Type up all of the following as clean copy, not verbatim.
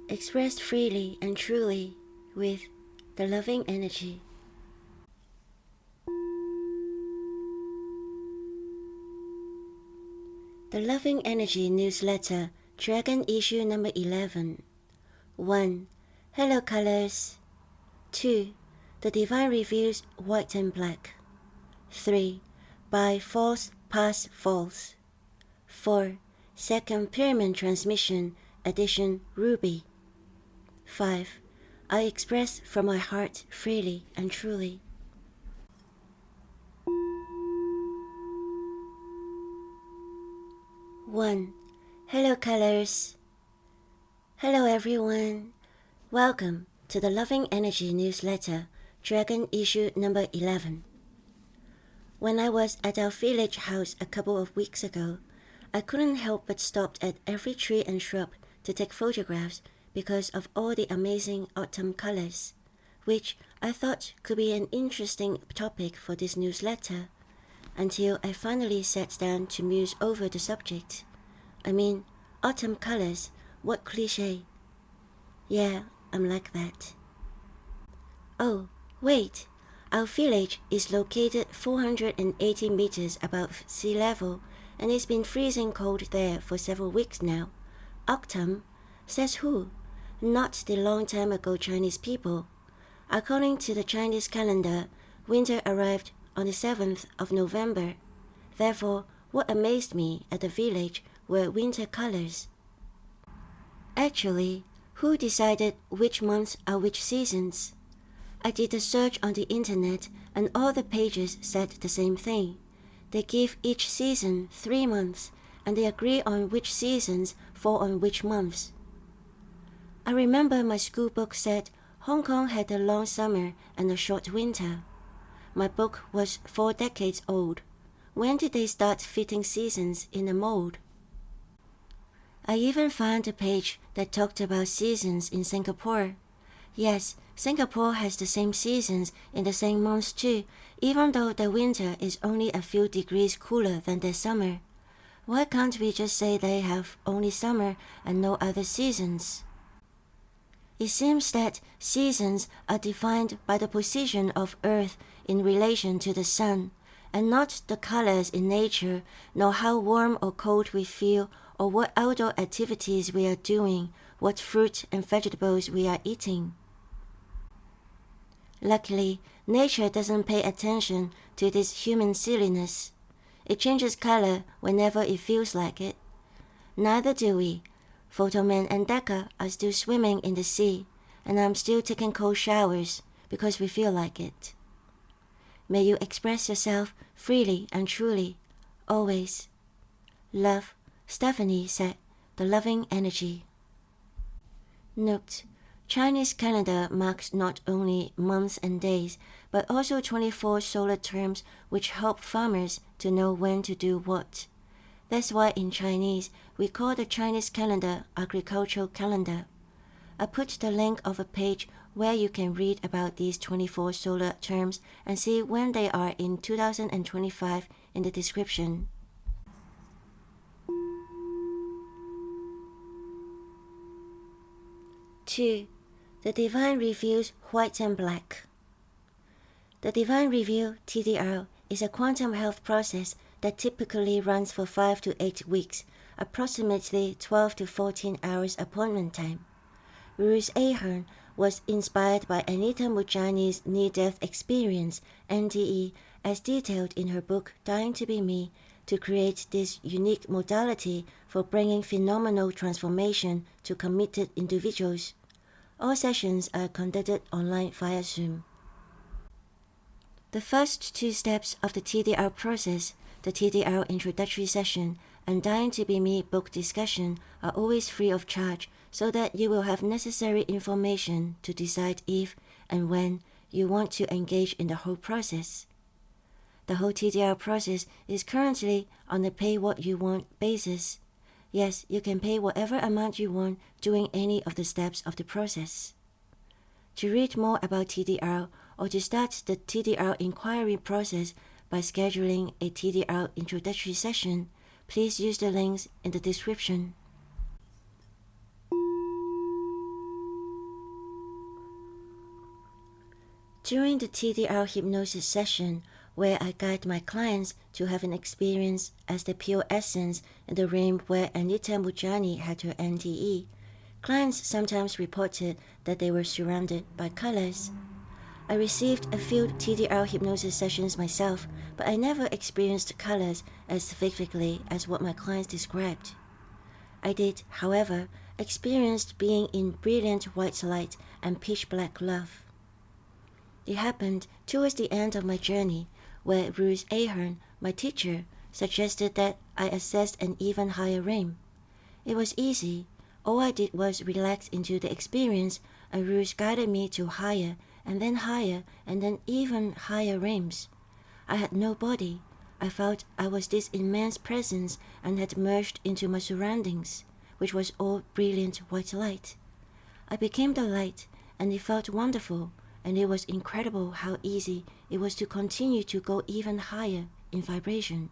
expressed freely and truly with the loving energy. The Loving Energy Newsletter, Dragon Issue number 11. 1. Hello colors. 2. The Divine Reveals White and Black. 3. By False Past False. 4. Second Pyramid Transmission, Edition Ruby. 5. I express from my heart freely and truly. One. Hello colors. Hello everyone. Welcome to the Loving Energy Newsletter, Dragon Issue number 11. When I was at our village house a couple of weeks ago, I couldn't help but stop at every tree and shrub to take photographs because of all the amazing autumn colors, which I thought could be an interesting topic for this newsletter, until I finally sat down to muse over the subject. I mean, autumn colors, what cliché. Yeah, I'm like that. Oh, wait, our village is located 480 meters above sea level, and it's been freezing cold there for several weeks now. Autumn? Says who? Not the long time ago Chinese people. According to the Chinese calendar, winter arrived on the 7th of November. Therefore, what amazed me at the village were winter colors. Actually, who decided which months are which seasons? I did a search on the internet and all the pages said the same thing. They give each season 3 months and they agree on which seasons fall on which months. I remember my school book said Hong Kong had a long summer and a short winter. My book was 4 decades old. When did they start fitting seasons in a mold? I even found a page that talked about seasons in Singapore. Yes, Singapore has the same seasons in the same months too, even though their winter is only a few degrees cooler than their summer. Why can't we just say they have only summer and no other seasons? It seems that seasons are defined by the position of Earth in relation to the sun, and not the colors in nature, nor how warm or cold we feel, or what outdoor activities we are doing, what fruit and vegetables we are eating. Luckily, nature doesn't pay attention to this human silliness. It changes color whenever it feels like it. Neither do we. Photoman and Decca are still swimming in the sea, and I'm still taking cold showers because we feel like it. May you express yourself freely and truly, always. Love, Stephanie said, the Loving Energy. Note: Chinese calendar marks not only months and days, but also 24 solar terms which help farmers to know when to do what. That's why in Chinese, we call the Chinese calendar agricultural calendar. I put the link of a page where you can read about these 24 solar terms and see when they are in 2025 in the description. Two. The Divine Reveals White and Black. The Divine Reveal, TDR, is a quantum health process that typically runs for 5 to 8 weeks, approximately 12 to 14 hours appointment time. Bruce Ahern was inspired by Anita Mujani's near-death experience, NDE, as detailed in her book Dying to Be Me, to create this unique modality for bringing phenomenal transformation to committed individuals. All sessions are conducted online via Zoom. The first 2 steps of the TDR process, the TDR introductory session and Dying to Be Me book discussion, are always free of charge so that you will have necessary information to decide if and when you want to engage in the whole process. The whole TDR process is currently on a pay-what-you-want basis. Yes, you can pay whatever amount you want during any of the steps of the process. To read more about TDR or to start the TDR inquiry process by scheduling a TDR introductory session, please use the links in the description. During the TDR hypnosis session, where I guide my clients to have an experience as the pure essence in the realm where Anita Mujani had her NDE, clients sometimes reported that they were surrounded by colors. I received a few TDR hypnosis sessions myself, but I never experienced colors as vividly as what my clients described. I did, however, experience being in brilliant white light and pitch black love. It happened towards the end of my journey, where Ruth Ahern, my teacher, suggested that I assess an even higher realm. It was easy. All I did was relax into the experience, and Ruth guided me to higher, and then even higher realms. I had no body. I felt I was this immense presence and had merged into my surroundings, which was all brilliant white light. I became the light, and it felt wonderful, and it was incredible how easy it was to continue to go even higher in vibration.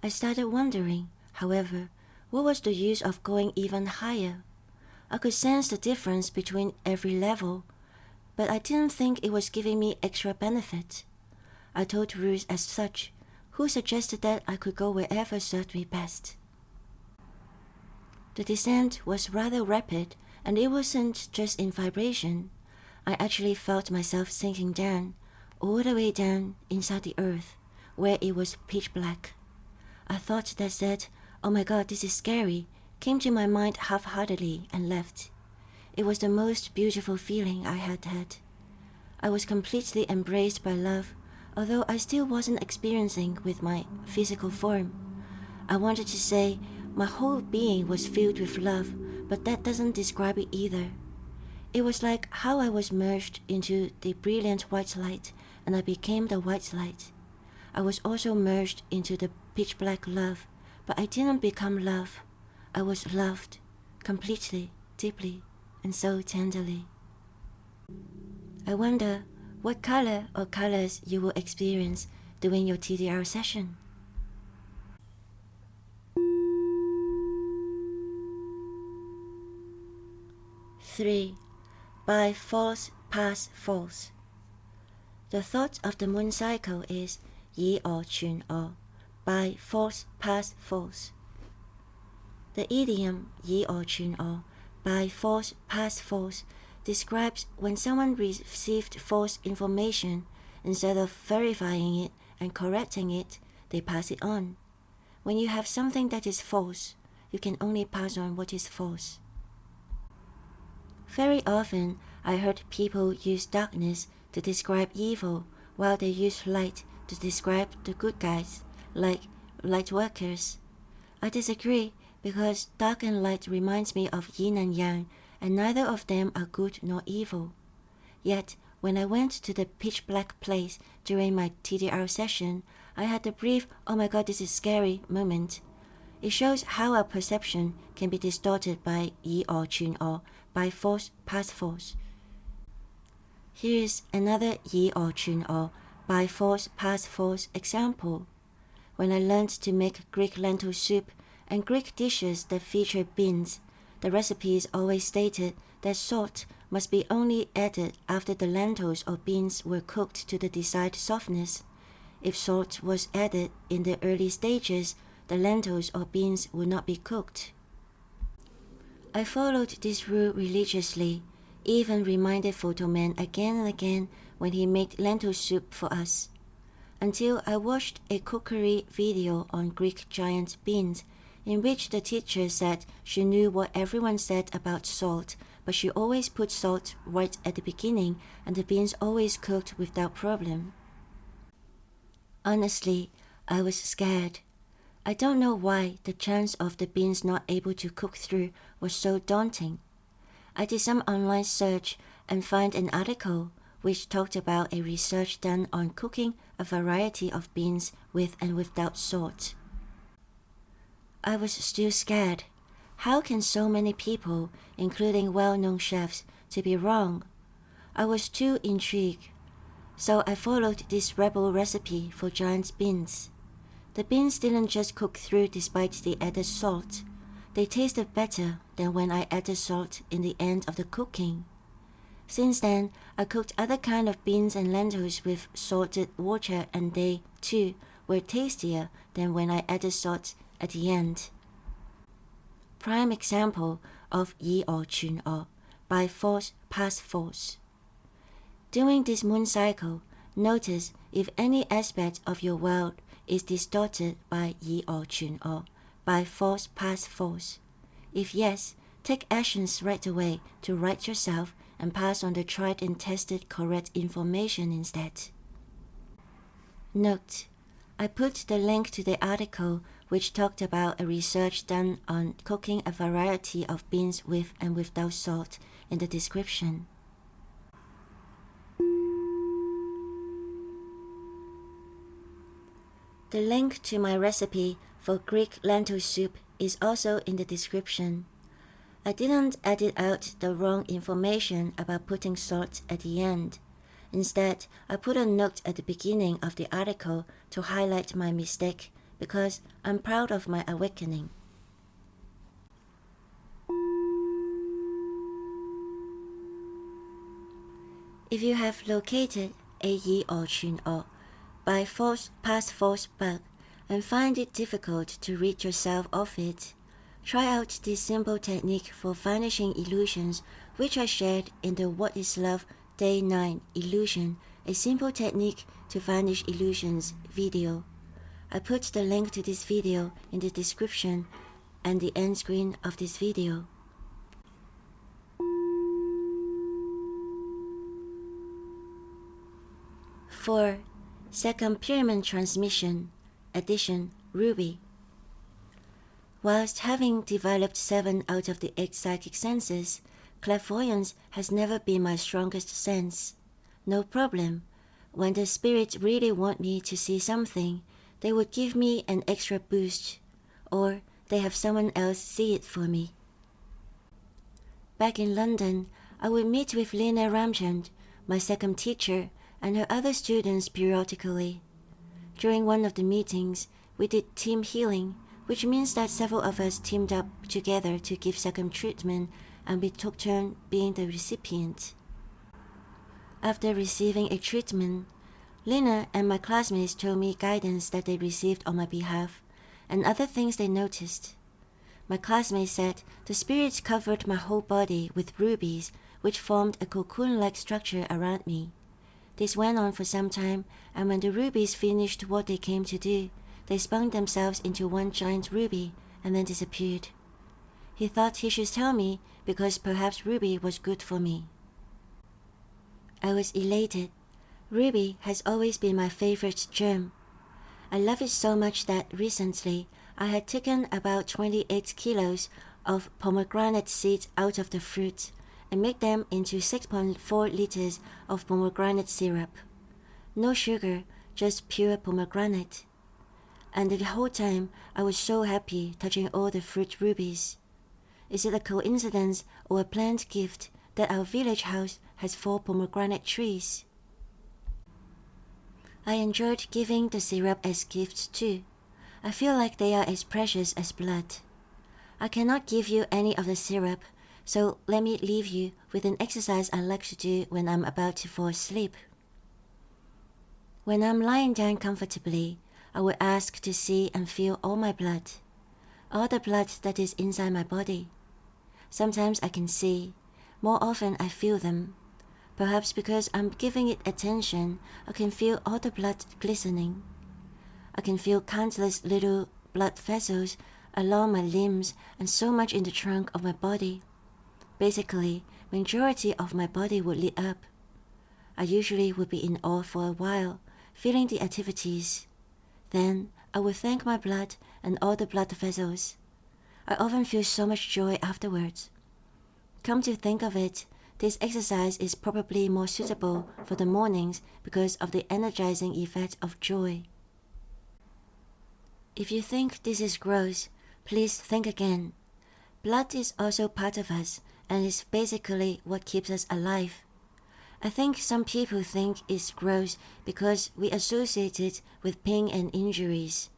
I started wondering, however, what was the use of going even higher? I could sense the difference between every level, but I didn't think it was giving me extra benefit. I told Ruth as such, who suggested that I could go wherever served me best. The descent was rather rapid, and it wasn't just in vibration. I actually felt myself sinking down, all the way down inside the earth, where it was pitch black. A thought that said, "Oh my God, this is scary," came to my mind half-heartedly and left. It was the most beautiful feeling I had had. I was completely embraced by love, although I still wasn't experiencing with my physical form. I wanted to say my whole being was filled with love, but that doesn't describe it either. It was like how I was merged into the brilliant white light, and I became the white light. I was also merged into the pitch black love, but I didn't become love. I was loved, completely, deeply, and so tenderly. I wonder what color or colors you will experience during your TDR session. Three. By false past false. The thought of the moon cycle is yi or chun or, by false past false. The idiom yi or chun or, by false past false, describes when someone received false information. Instead of verifying it and correcting it, they pass it on. When you have something that is false, you can only pass on what is false. Very often, I heard people use darkness to describe evil, while they use light to describe the good guys, like light workers. I disagree, because dark and light reminds me of yin and yang, and neither of them are good nor evil. Yet, when I went to the pitch black place during my TDR session, I had a brief "oh my God, this is scary" moment. It shows how our perception can be distorted by yi or chun or, by false past false. Here is another yi or chun or, by false past false example. When I learned to make Greek lentil soup and Greek dishes that feature beans, the recipes always stated that salt must be only added after the lentils or beans were cooked to the desired softness. If salt was added in the early stages, the lentils or beans would not be cooked. I followed this rule religiously, even reminded Photoman again and again when he made lentil soup for us, until I watched a cookery video on Greek giant beans, in which the teacher said she knew what everyone said about salt, but she always put salt right at the beginning and the beans always cooked without problem. Honestly, I was scared. I don't know why the chance of the beans not able to cook through was so daunting. I did some online search and found an article which talked about a research done on cooking a variety of beans with and without salt. I was still scared. How can so many people, including well-known chefs, to be wrong? I was too intrigued. So I followed this rebel recipe for giant beans. The beans didn't just cook through despite the added salt. They tasted better than when I added salt in the end of the cooking. Since then, I cooked other kind of beans and lentils with salted water, and they, too, were tastier than when I added salt at the end. Prime example of Yi or Chun or, by force past force. During this moon cycle, notice if any aspect of your world is distorted by Yi or Chun or, by force past force. If yes, take actions right away to right yourself and pass on the tried and tested correct information instead. Note: I put the link to the article which talked about a research done on cooking a variety of beans with and without salt in the description. The link to my recipe for Greek lentil soup is also in the description. I didn't edit out the wrong information about putting salt at the end. Instead, I put a note at the beginning of the article to highlight my mistake because I'm proud of my awakening. If you have located a Yi or Chun or by force past force bug and find it difficult to rid yourself of it, try out this simple technique for vanishing illusions which I shared in the What is Love Day 9 Illusion, a simple technique to vanish illusions video. I put the link to this video in the description and the end screen of this video. For second pyramid transmission, addition, Ruby. Whilst having developed 7 out of the 8 psychic senses, clairvoyance has never been my strongest sense. No problem. When the spirits really want me to see something, they would give me an extra boost, or they have someone else see it for me. Back in London, I would meet with Lena Ramchand, my second teacher, and her other students periodically. During one of the meetings, we did team healing, which means that several of us teamed up together to give second treatment, and we took turn being the recipient. After receiving a treatment, Lena and my classmates told me guidance that they received on my behalf, and other things they noticed. My classmates said the spirits covered my whole body with rubies, which formed a cocoon-like structure around me. This went on for some time, and when the rubies finished what they came to do, they spun themselves into one giant ruby and then disappeared. He thought he should tell me because perhaps ruby was good for me. I was elated. Ruby has always been my favorite gem. I love it so much that recently I had taken about 28 kilos of pomegranate seeds out of the fruit and made them into 6.4 liters of pomegranate syrup. No sugar, just pure pomegranate. And the whole time I was so happy touching all the fruit rubies. Is it a coincidence or a planned gift that our village house has 4 pomegranate trees? I enjoyed giving the syrup as gifts too. I feel like they are as precious as blood. I cannot give you any of the syrup, so let me leave you with an exercise I like to do when I'm about to fall asleep. When I'm lying down comfortably, I will ask to see and feel all my blood, all the blood that is inside my body. Sometimes I can see, more often I feel them. Perhaps because I'm giving it attention, I can feel all the blood glistening. I can feel countless little blood vessels along my limbs and so much in the trunk of my body. Basically, majority of my body would lit up. I usually would be in awe for a while, feeling the activities. Then I would thank my blood and all the blood vessels. I often feel so much joy afterwards. Come to think of it, this exercise is probably more suitable for the mornings because of the energizing effect of joy. If you think this is gross, please think again. Blood is also part of us and is basically what keeps us alive. I think some people think it's gross because we associate it with pain and injuries.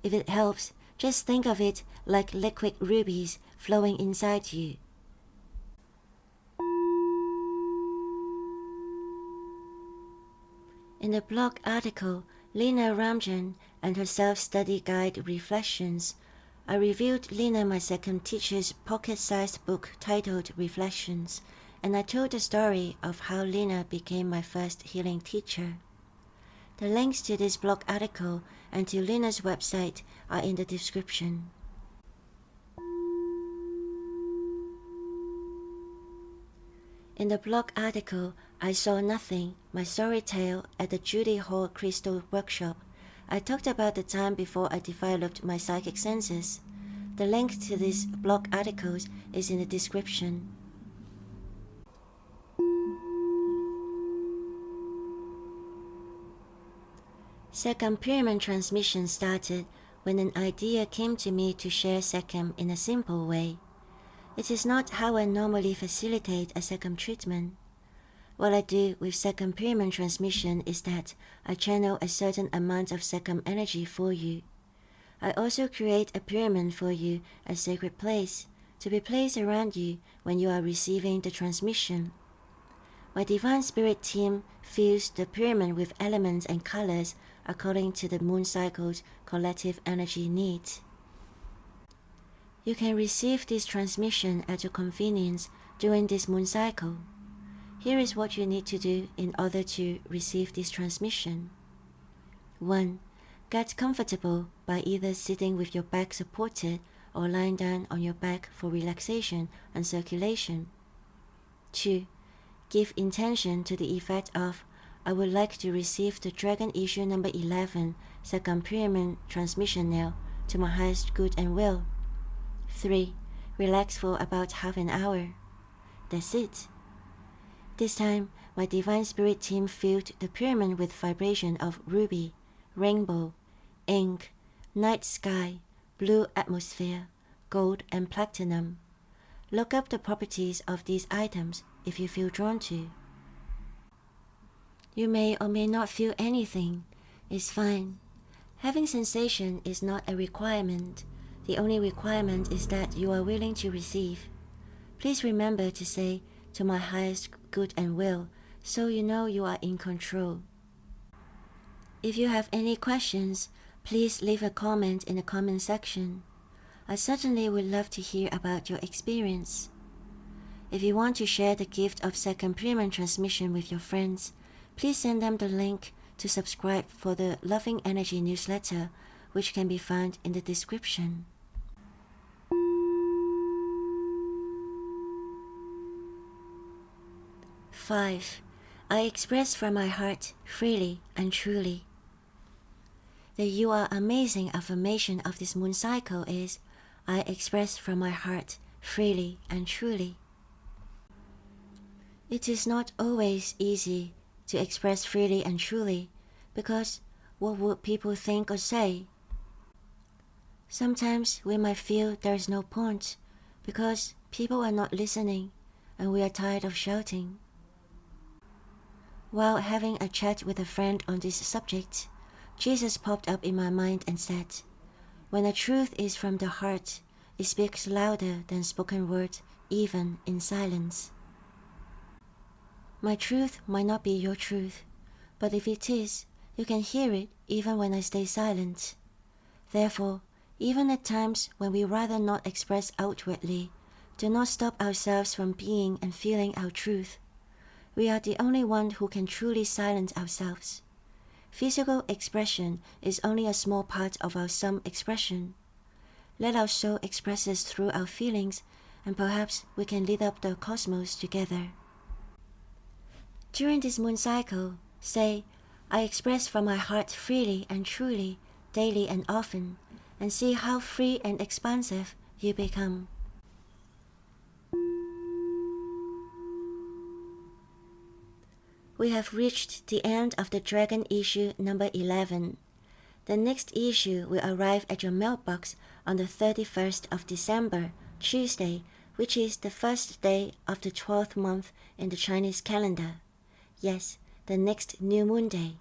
If it helps, just think of it like liquid rubies flowing inside you. In the blog article, Lena Ramjan and her self-study guide Reflections, I reviewed Lena, my second teacher's pocket-sized book titled Reflections, and I told the story of how Lena became my first healing teacher. The links to this blog article and to Lena's website are in the description. In the blog article, I Saw Nothing, my story tale at the Judy Hall Crystal Workshop, I talked about the time before I developed my psychic senses. The link to these blog articles is in the description. Second pyramid transmission started when an idea came to me to share second in a simple way. It is not how I normally facilitate a second treatment. What I do with second pyramid transmission is that I channel a certain amount of second energy for you. I also create a pyramid for you, a sacred place, to be placed around you when you are receiving the transmission. My Divine Spirit team fills the pyramid with elements and colors according to the moon cycle's collective energy needs. You can receive this transmission at your convenience during this moon cycle. Here is what you need to do in order to receive this transmission. 1. Get comfortable by either sitting with your back supported or lying down on your back for relaxation and circulation. 2. Give intention to the effect of, I would like to receive the Dragon Issue number 11 second pyramid transmission now to my highest good and will. 3. Relax for about half an hour. That's it. This time, my Divine Spirit team filled the pyramid with vibration of ruby, rainbow, ink, night sky, blue atmosphere, gold and platinum. Look up the properties of these items if you feel drawn to. You may or may not feel anything. It's fine. Having sensation is not a requirement. The only requirement is that you are willing to receive. Please remember to say, to my highest good and will, so you know you are in control. If you have any questions, please leave a comment in the comment section. I certainly would love to hear about your experience. If you want to share the gift of second pyramid transmission with your friends, please send them the link to subscribe for the Loving Energy newsletter, which can be found in the description. Five, I express from my heart freely and truly. The "You are amazing" affirmation of this moon cycle is, I express from my heart freely and truly. It is not always easy to express freely and truly, because what would people think or say? Sometimes we might feel there is no point, because people are not listening and we are tired of shouting. While having a chat with a friend on this subject, Jesus popped up in my mind and said, when the truth is from the heart, it speaks louder than spoken word, even in silence. My truth might not be your truth, but if it is, you can hear it even when I stay silent. Therefore, even at times when we rather not express outwardly, do not stop ourselves from being and feeling our truth. We are the only one who can truly silence ourselves. Physical expression is only a small part of our sum expression. Let our soul express us through our feelings, and perhaps we can lead up the cosmos together. During this moon cycle, say, I express from my heart freely and truly, daily and often, and see how free and expansive you become. We have reached the end of the Dragon Issue number 11. The next issue will arrive at your mailbox on the 31st of December, Tuesday, which is the first day of the 12th month in the Chinese calendar. Yes, the next new moon day.